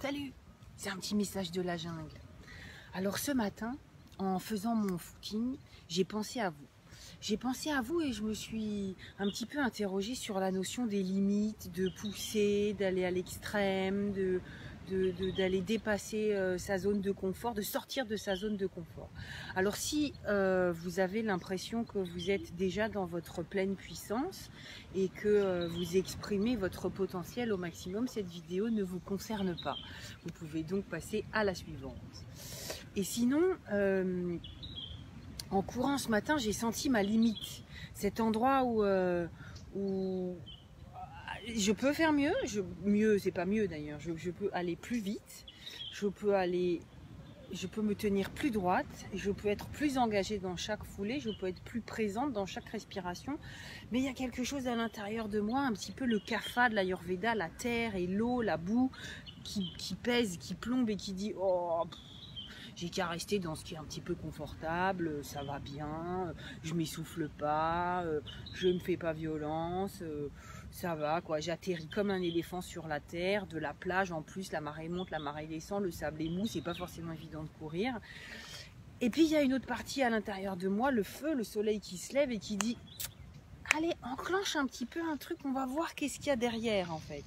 Salut, c'est un petit message de la jungle. Alors ce matin, en faisant mon footing, j'ai pensé à vous. J'ai pensé à vous et je me suis un petit peu interrogée sur la notion des limites, de pousser, d'aller à l'extrême, d'aller dépasser sa zone de confort, de sortir de sa zone de confort. Alors si vous avez l'impression que vous êtes déjà dans votre pleine puissance et que vous exprimez votre potentiel au maximum, cette vidéo ne vous concerne pas. Vous pouvez donc passer à la suivante. Et sinon, en courant ce matin, j'ai senti ma limite. Cet endroit où je peux faire mieux. Mieux, c'est pas mieux d'ailleurs. Je peux aller plus vite. Je peux me tenir plus droite. Je peux être plus engagée dans chaque foulée. Je peux être plus présente dans chaque respiration. Mais il y a quelque chose à l'intérieur de moi, un petit peu le kapha de l'Ayurveda, la terre et l'eau, la boue, qui pèse, qui plombe et qui dit « Oh !» J'ai qu'à rester dans ce qui est un petit peu confortable, ça va bien, je m'essouffle pas, je me fais pas violence, ça va quoi. J'atterris comme un éléphant sur la terre, de la plage en plus, la marée monte, la marée descend, le sable est mou, c'est pas forcément évident de courir. Et puis il y a une autre partie à l'intérieur de moi, le feu, le soleil qui se lève et qui dit allez, enclenche un petit peu un truc, on va voir qu'est-ce qu'il y a derrière en fait.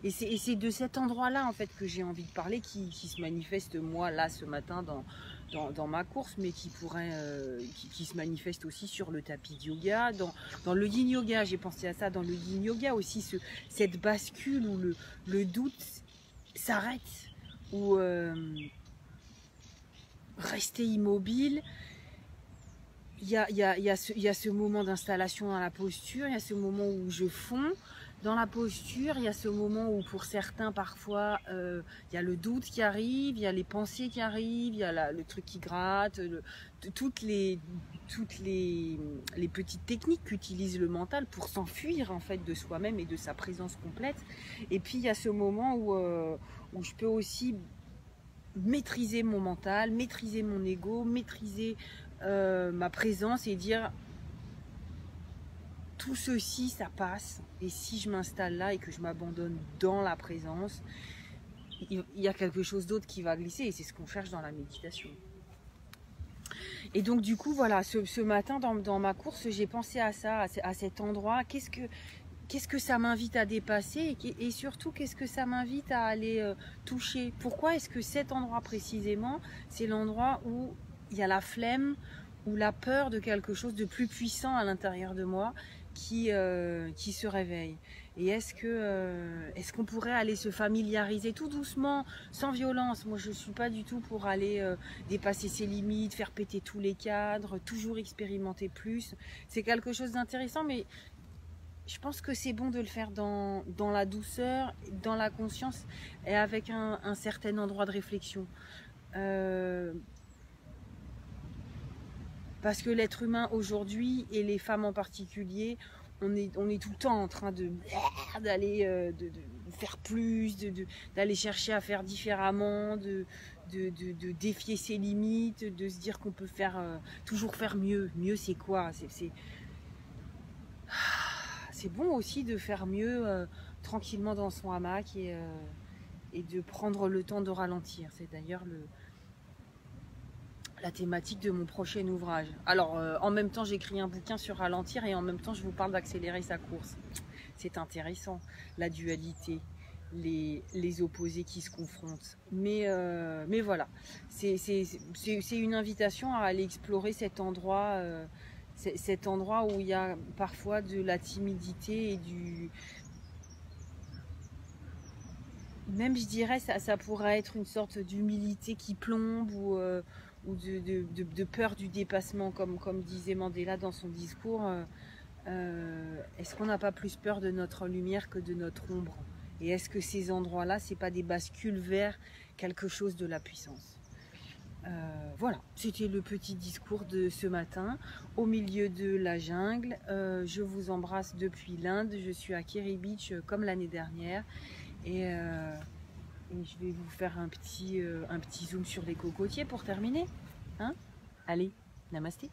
Et c'est de cet endroit-là en fait que j'ai envie de parler, qui se manifeste moi là ce matin dans ma course, mais qui pourrait, qui se manifeste aussi sur le tapis de yoga, dans le yin yoga. J'ai pensé à ça dans le yin yoga aussi, cette bascule où le doute s'arrête, où rester immobile. Il y a ce moment d'installation dans la posture, il y a ce moment où je fonds dans la posture, il y a ce moment où pour certains parfois il y a le doute qui arrive, il y a les pensées qui arrivent, il y a le truc qui gratte, toutes les petites techniques qu'utilise le mental pour s'enfuir en fait de soi-même et de sa présence complète. Et puis il y a ce moment où je peux aussi maîtriser mon mental, maîtriser mon ego, maîtriser ma présence et dire tout ceci ça passe, et si je m'installe là et que je m'abandonne dans la présence, il y a quelque chose d'autre qui va glisser, et c'est ce qu'on cherche dans la méditation. Et donc du coup voilà, ce matin dans ma course, j'ai pensé à ça, à cet endroit. Qu'est-ce que ça m'invite à dépasser, et surtout qu'est-ce que ça m'invite à aller toucher. Pourquoi est-ce que cet endroit précisément, c'est l'endroit où il y a la flemme ou la peur de quelque chose de plus puissant à l'intérieur de moi qui se réveille. Et est-ce qu'on pourrait aller se familiariser tout doucement, sans violence. Moi je ne suis pas du tout pour aller dépasser ses limites, faire péter tous les cadres, toujours expérimenter plus. C'est quelque chose d'intéressant, mais je pense que c'est bon de le faire dans la douceur, dans la conscience et avec un certain endroit de réflexion. Parce que l'être humain aujourd'hui, et les femmes en particulier, on est tout le temps en train d'aller de faire plus, d'aller chercher à faire différemment, de défier ses limites, de se dire qu'on peut toujours faire mieux. Mieux c'est quoi? C'est bon aussi de faire mieux tranquillement dans son hamac et de prendre le temps de ralentir. C'est d'ailleurs la thématique de mon prochain ouvrage. Alors en même temps j'écris un bouquin sur ralentir et en même temps je vous parle d'accélérer sa course. C'est intéressant, la dualité, les opposés qui se confrontent. Mais voilà, c'est une invitation à aller explorer cet endroit où il y a parfois de la timidité et même je dirais ça pourrait être une sorte d'humilité qui plombe ou de peur du dépassement, comme disait Mandela dans son discours. Est-ce qu'on n'a pas plus peur de notre lumière que de notre ombre? Et est-ce que ces endroits-là, c'est pas des bascules vers quelque chose de la puissance? Voilà, c'était le petit discours de ce matin au milieu de la jungle. Je vous embrasse depuis l'Inde, je suis à Kiri Beach comme l'année dernière, et je vais vous faire un petit zoom sur les cocotiers pour terminer. Hein? Allez, namasté.